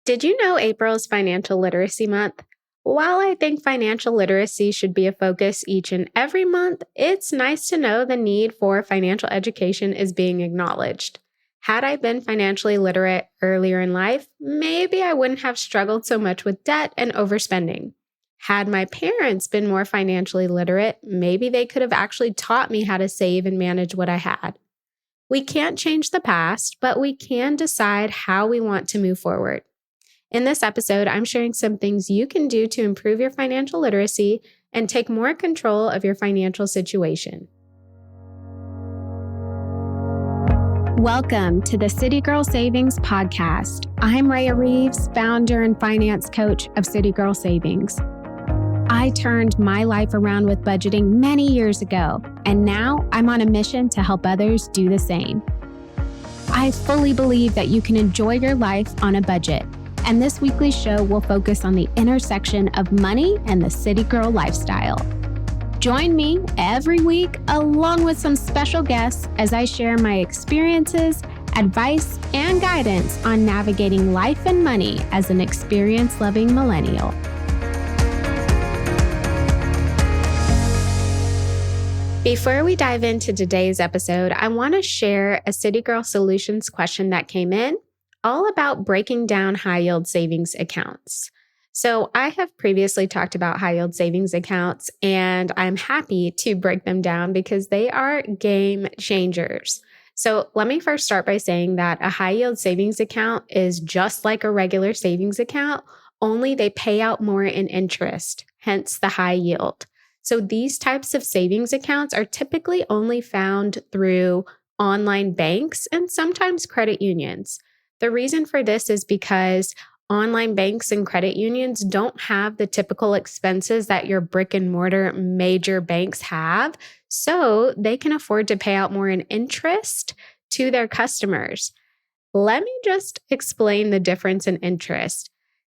Did you know April is Financial Literacy Month? While I think financial literacy should be a focus each and every month, it's nice to know the need for financial education is being acknowledged. Had I been financially literate earlier in life, maybe I wouldn't have struggled so much with debt and overspending. Had my parents been more financially literate, maybe they could have actually taught me how to save and manage what I had. We can't change the past, but we can decide how we want to move forward. In this episode, I'm sharing some things you can do to improve your financial literacy and take more control of your financial situation. Welcome to the City Girl Savings Podcast. I'm Raya Reeves, founder and finance coach of City Girl Savings. I turned my life around with budgeting many years ago, and now I'm on a mission to help others do the same. I fully believe that you can enjoy your life on a budget. And this weekly show will focus on the intersection of money and the city girl lifestyle. Join me every week along with some special guests as I share my experiences, advice, and guidance on navigating life and money as an experience-loving millennial. Before we dive into today's episode, I want to share a City Girl Solutions question that came in, all about breaking down high-yield savings accounts. So I have previously talked about high-yield savings accounts, and I'm happy to break them down because they are game changers. So let me first start by saying that a high-yield savings account is just like a regular savings account, only they pay out more in interest, hence the high yield. So these types of savings accounts are typically only found through online banks and sometimes credit unions. The reason for this is because online banks and credit unions don't have the typical expenses that your brick and mortar major banks have, so they can afford to pay out more in interest to their customers. Let me just explain the difference in interest.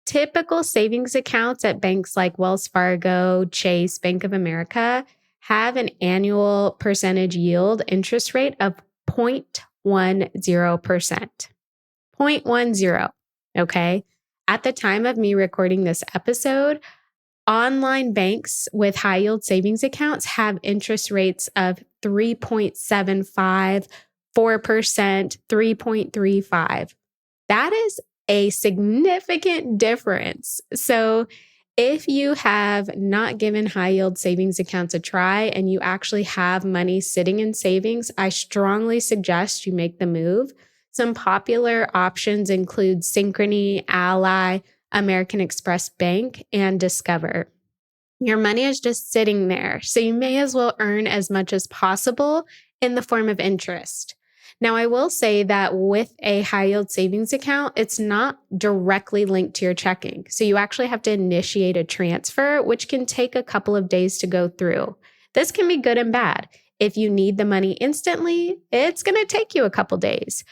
Typical savings accounts at banks like Wells Fargo, Chase, Bank of America have an annual percentage yield interest rate of 0.10%. 0.10, okay? At the time of me recording this episode, online banks with high yield savings accounts have interest rates of 3.75, 4%, 3.35. That is a significant difference. So if you have not given high yield savings accounts a try and you actually have money sitting in savings, I strongly suggest you make the move. Some popular options include Synchrony, Ally, American Express Bank, and Discover. Your money is just sitting there, so you may as well earn as much as possible in the form of interest. Now, I will say that with a high-yield savings account, it's not directly linked to your checking. So you actually have to initiate a transfer, which can take a couple of days to go through. This can be good and bad. If you need the money instantly, it's going to take you a couple days.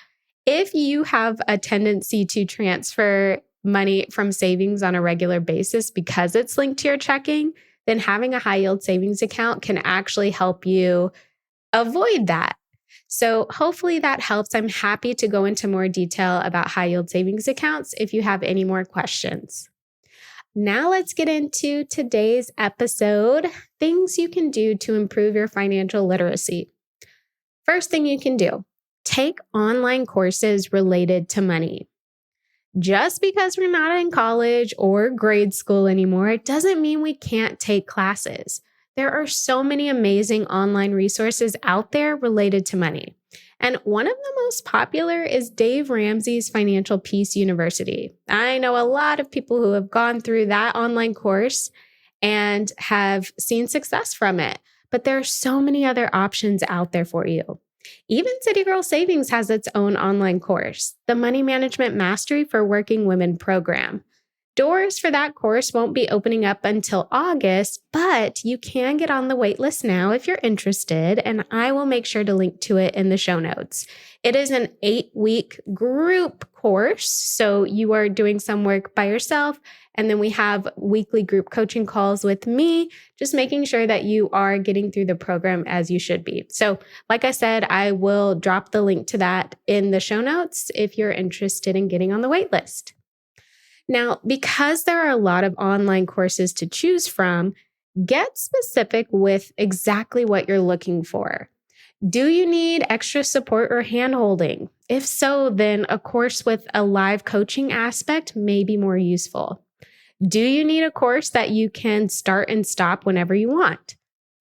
If you have a tendency to transfer money from savings on a regular basis because it's linked to your checking, then having a high-yield savings account can actually help you avoid that. So hopefully that helps. I'm happy to go into more detail about high-yield savings accounts if you have any more questions. Now let's get into today's episode, things you can do to improve your financial literacy. First thing you can do, take online courses related to money. Just because we're not in college or grade school anymore, it doesn't mean we can't take classes. There are so many amazing online resources out there related to money. And one of the most popular is Dave Ramsey's Financial Peace University. I know a lot of people who have gone through that online course and have seen success from it. But there are so many other options out there for you. Even City Girl Savings has its own online course, the Money Management Mastery for Working Women program. Doors for that course won't be opening up until August, but you can get on the wait list now if you're interested, and I will make sure to link to it in the show notes. It is an 8-week group course, so you are doing some work by yourself, and then we have weekly group coaching calls with me, just making sure that you are getting through the program as you should be. So, like I said, I will drop the link to that in the show notes if you're interested in getting on the wait list. Now, because there are a lot of online courses to choose from, get specific with exactly what you're looking for. Do you need extra support or handholding? If so, then a course with a live coaching aspect may be more useful. Do you need a course that you can start and stop whenever you want?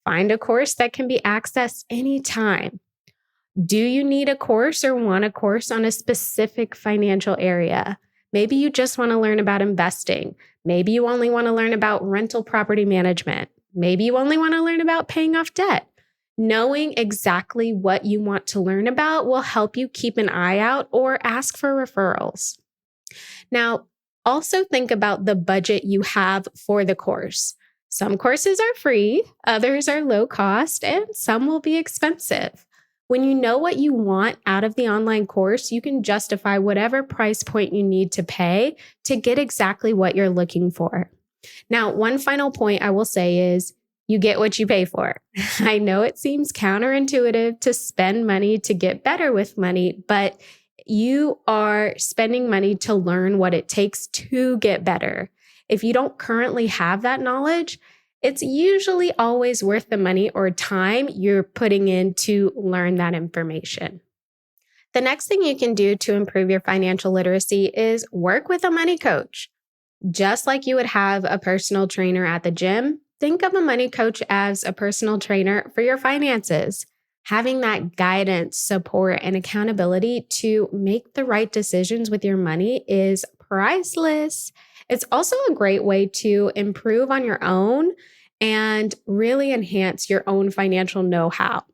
Find a course that can be accessed anytime. Do you need a course or want a course on a specific financial area? Maybe you just want to learn about investing. Maybe you only want to learn about rental property management. Maybe you only want to learn about paying off debt. Knowing exactly what you want to learn about will help you keep an eye out or ask for referrals. Now, also think about the budget you have for the course. Some courses are free, others are low cost, and some will be expensive. When you know what you want out of the online course, you can justify whatever price point you need to pay to get exactly what you're looking for. Now, one final point I will say is you get what you pay for. I know it seems counterintuitive to spend money to get better with money, but you are spending money to learn what it takes to get better. If you don't currently have that knowledge, it's usually always worth the money or time you're putting in to learn that information. The next thing you can do to improve your financial literacy is work with a money coach. Just like you would have a personal trainer at the gym, think of a money coach as a personal trainer for your finances. Having that guidance, support, and accountability to make the right decisions with your money is priceless. It's also a great way to improve on your own and really enhance your own financial know-how.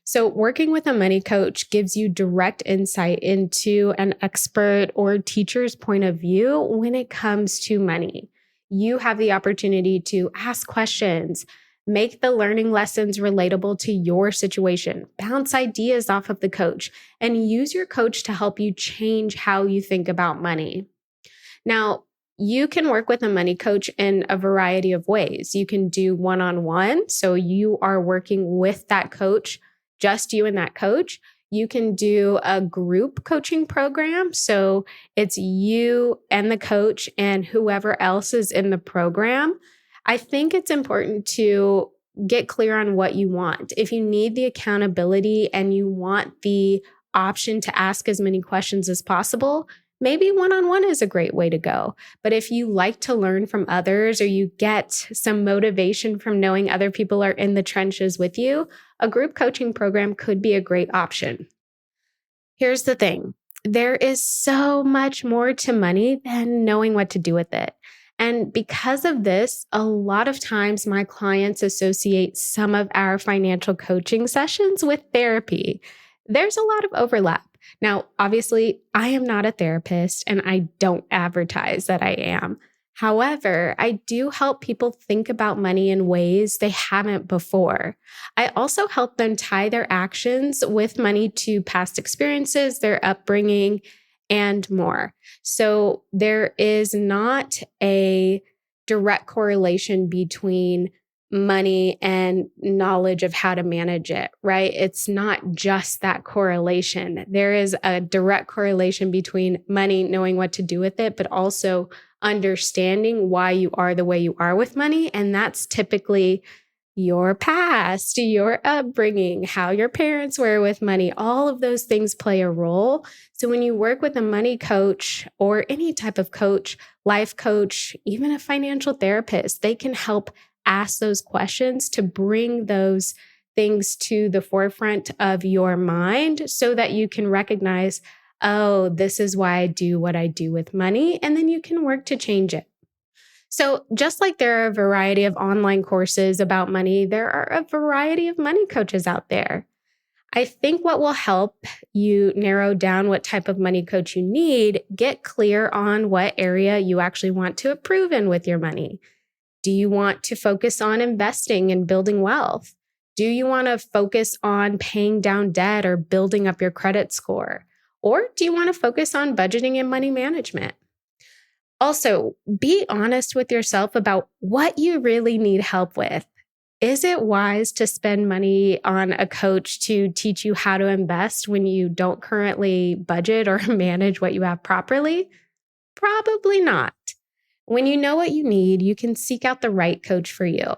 So working with a money coach gives you direct insight into an expert or teacher's point of view when it comes to money. You have the opportunity to ask questions, make the learning lessons relatable to your situation, bounce ideas off of the coach, and use your coach to help you change how you think about money. Now, you can work with a money coach in a variety of ways. You can do one-on-one, so you are working with that coach, just you and that coach. You can do a group coaching program, so it's you and the coach and whoever else is in the program. I think it's important to get clear on what you want. If you need the accountability and you want the option to ask as many questions as possible, maybe one-on-one is a great way to go. But if you like to learn from others or you get some motivation from knowing other people are in the trenches with you, a group coaching program could be a great option. Here's the thing. There is so much more to money than knowing what to do with it. And because of this, a lot of times my clients associate some of our financial coaching sessions with therapy. There's a lot of overlap. Now, obviously, I am not a therapist and I don't advertise that I am. However, I do help people think about money in ways they haven't before. I also help them tie their actions with money to past experiences, their upbringing, and more. So there is not a direct correlation between money and knowledge of how to manage it, right? It's not just that correlation. There is a direct correlation between money, knowing what to do with it, but also understanding why you are the way you are with money. And that's typically your past, your upbringing, how your parents were with money. All of those things play a role. So when you work with a money coach or any type of coach, life coach, even a financial therapist, they can help ask those questions to bring those things to the forefront of your mind so that you can recognize, oh, this is why I do what I do with money. And then you can work to change it. So just like there are a variety of online courses about money, there are a variety of money coaches out there. I think what will help you narrow down what type of money coach you need, get clear on what area you actually want to improve in with your money. Do you want to focus on investing and building wealth? Do you want to focus on paying down debt or building up your credit score? Or do you want to focus on budgeting and money management? Also, be honest with yourself about what you really need help with. Is it wise to spend money on a coach to teach you how to invest when you don't currently budget or manage what you have properly? Probably not. When you know what you need, you can seek out the right coach for you.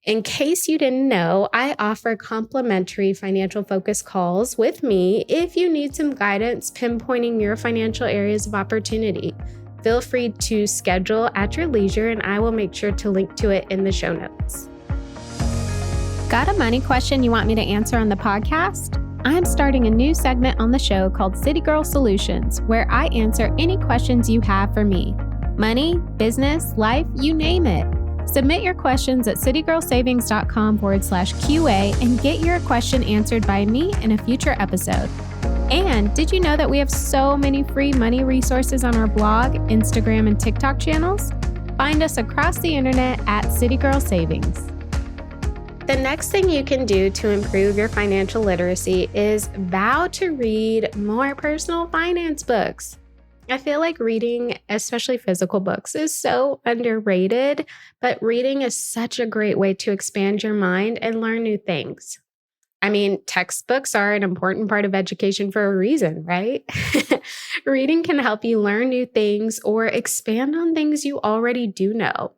In case you didn't know, I offer complimentary financial focus calls with me if you need some guidance pinpointing your financial areas of opportunity. Feel free to schedule at your leisure, and I will make sure to link to it in the show notes. Got a money question you want me to answer on the podcast? I'm starting a new segment on the show called City Girl Solutions, where I answer any questions you have for me. Money, business, life, you name it. Submit your questions at citygirlsavings.com/QA and get your question answered by me in a future episode. And did you know that we have so many free money resources on our blog, Instagram, and TikTok channels? Find us across the internet at City Girl Savings. The next thing you can do to improve your financial literacy is vow to read more personal finance books. I feel like reading, especially physical books, is so underrated, but reading is such a great way to expand your mind and learn new things. I mean, textbooks are an important part of education for a reason, right? Reading can help you learn new things or expand on things you already do know.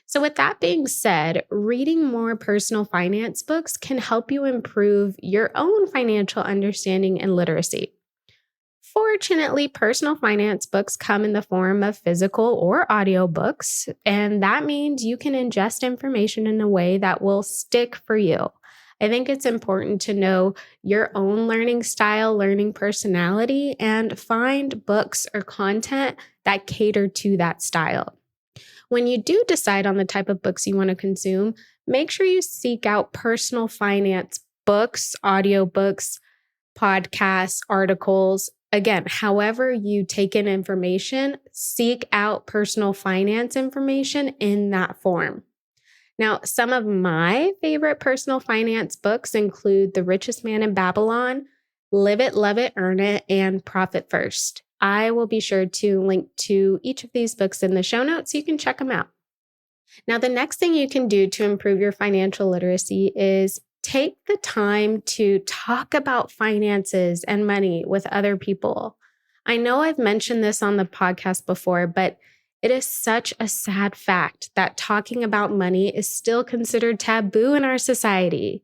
So with that being said, reading more personal finance books can help you improve your own financial understanding and literacy. Fortunately, personal finance books come in the form of physical or audio books, and that means you can ingest information in a way that will stick for you. I think it's important to know your own learning style, learning personality, and find books or content that cater to that style. When you do decide on the type of books you want to consume, make sure you seek out personal finance books, audiobooks, podcasts, articles. Again, however you take in information, seek out personal finance information in that form. Now, some of my favorite personal finance books include The Richest Man in Babylon, Live It, Love It, Earn It, and Profit First. I will be sure to link to each of these books in the show notes so you can check them out. Now, the next thing you can do to improve your financial literacy is take the time to talk about finances and money with other people. I know I've mentioned this on the podcast before, but it is such a sad fact that talking about money is still considered taboo in our society.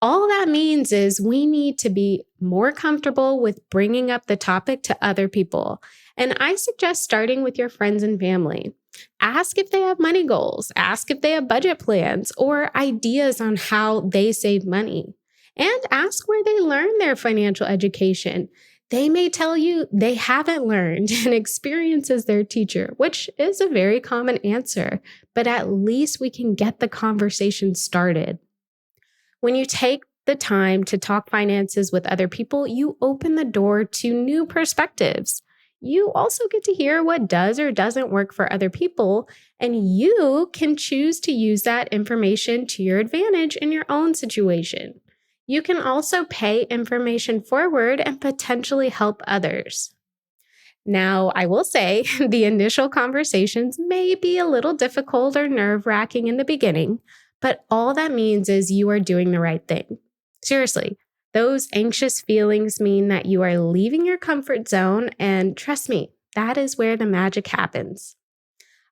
All that means is we need to be more comfortable with bringing up the topic to other people. And I suggest starting with your friends and family. Ask if they have money goals, ask if they have budget plans or ideas on how they save money, and ask where they learn their financial education. They may tell you they haven't learned and experience is their teacher, which is a very common answer, but at least we can get the conversation started. When you take the time to talk finances with other people, you open the door to new perspectives. You also get to hear what does or doesn't work for other people, and you can choose to use that information to your advantage in your own situation. You can also pay information forward and potentially help others. Now, I will say the initial conversations may be a little difficult or nerve-wracking in the beginning, but all that means is you are doing the right thing. Seriously, those anxious feelings mean that you are leaving your comfort zone, and trust me, that is where the magic happens.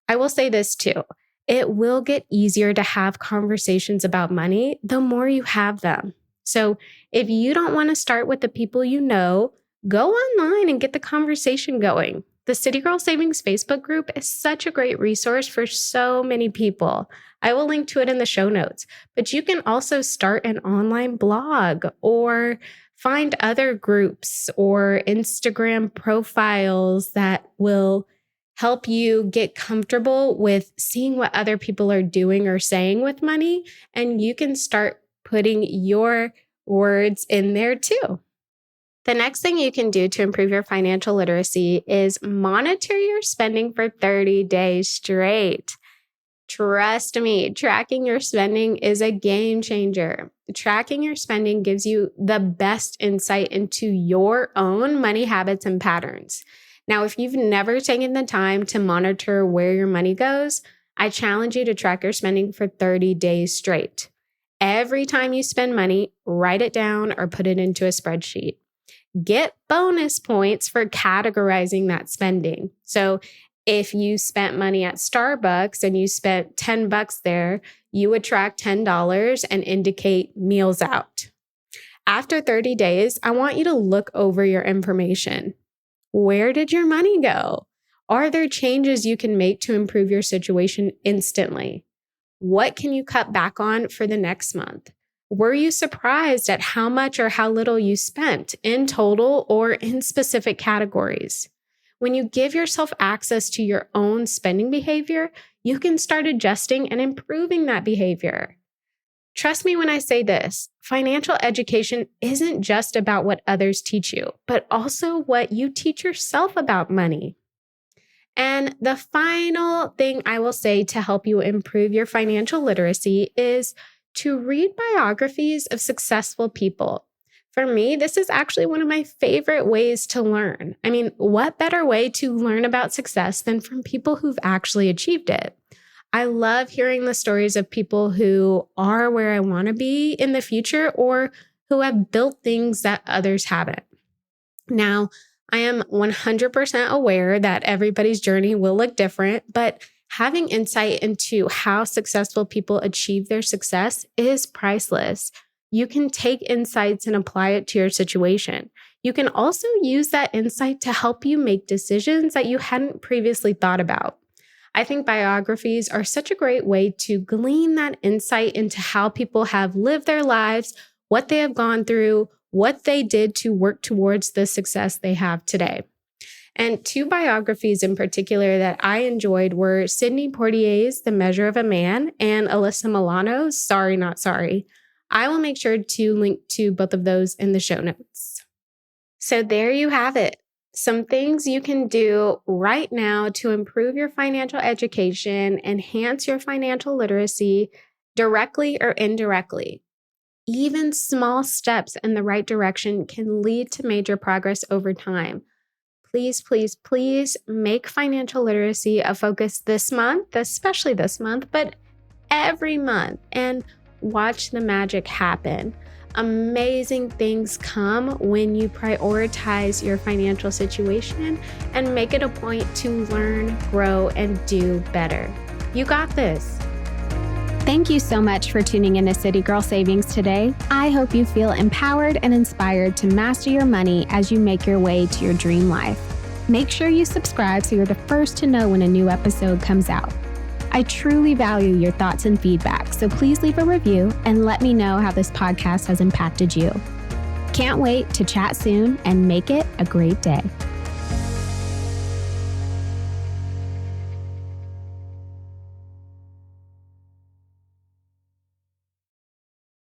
I will say this too. It will get easier to have conversations about money the more you have them. So if you don't want to start with the people you know, go online and get the conversation going. The City Girl Savings Facebook group is such a great resource for so many people. I will link to it in the show notes, but you can also start an online blog or find other groups or Instagram profiles that will help you get comfortable with seeing what other people are doing or saying with money, and you can start putting your words in there too. The next thing you can do to improve your financial literacy is monitor your spending for 30 days straight. Trust me, tracking your spending is a game changer. Tracking your spending gives you the best insight into your own money habits and patterns. Now, if you've never taken the time to monitor where your money goes, I challenge you to track your spending for 30 days straight. Every time you spend money, write it down or put it into a spreadsheet. Get bonus points for categorizing that spending. So If you spent money at Starbucks and you spent $10 there, you would track $10 and indicate meals out. After 30 days, I want you to look over your information. Where did your money go? Are there changes you can make to improve your situation instantly? What can you cut back on for the next month? Were you surprised at how much or how little you spent in total or in specific categories? When you give yourself access to your own spending behavior, you can start adjusting and improving that behavior. Trust me when I say this, financial education isn't just about what others teach you, but also what you teach yourself about money. And the final thing I will say to help you improve your financial literacy is to read biographies of successful people. For me, this is actually one of my favorite ways to learn. I mean, what better way to learn about success than from people who've actually achieved it? I love hearing the stories of people who are where I want to be in the future or who have built things that others haven't. Now, I am 100% aware that everybody's journey will look different, but having insight into how successful people achieve their success is priceless. You can take insights and apply it to your situation. You can also use that insight to help you make decisions that you hadn't previously thought about. I think biographies are such a great way to glean that insight into how people have lived their lives, what they have gone through, what they did to work towards the success they have today. And two biographies in particular that I enjoyed were Sidney Poitier's The Measure of a Man and Alyssa Milano's Sorry Not Sorry. I will make sure to link to both of those in the show notes. So there you have it. Some things you can do right now to improve your financial education, enhance your financial literacy directly or indirectly. Even small steps in the right direction can lead to major progress over time. Please, please, please make financial literacy a focus this month, especially this month, but every month, and watch the magic happen. Amazing things come when you prioritize your financial situation and make it a point to learn, grow, and do better. You got this. Thank you so much for tuning in to City Girl Savings today. I hope you feel empowered and inspired to master your money as you make your way to your dream life. Make sure you subscribe so you're the first to know when a new episode comes out. I truly value your thoughts and feedback, so please leave a review and let me know how this podcast has impacted you. Can't wait to chat soon and make it a great day.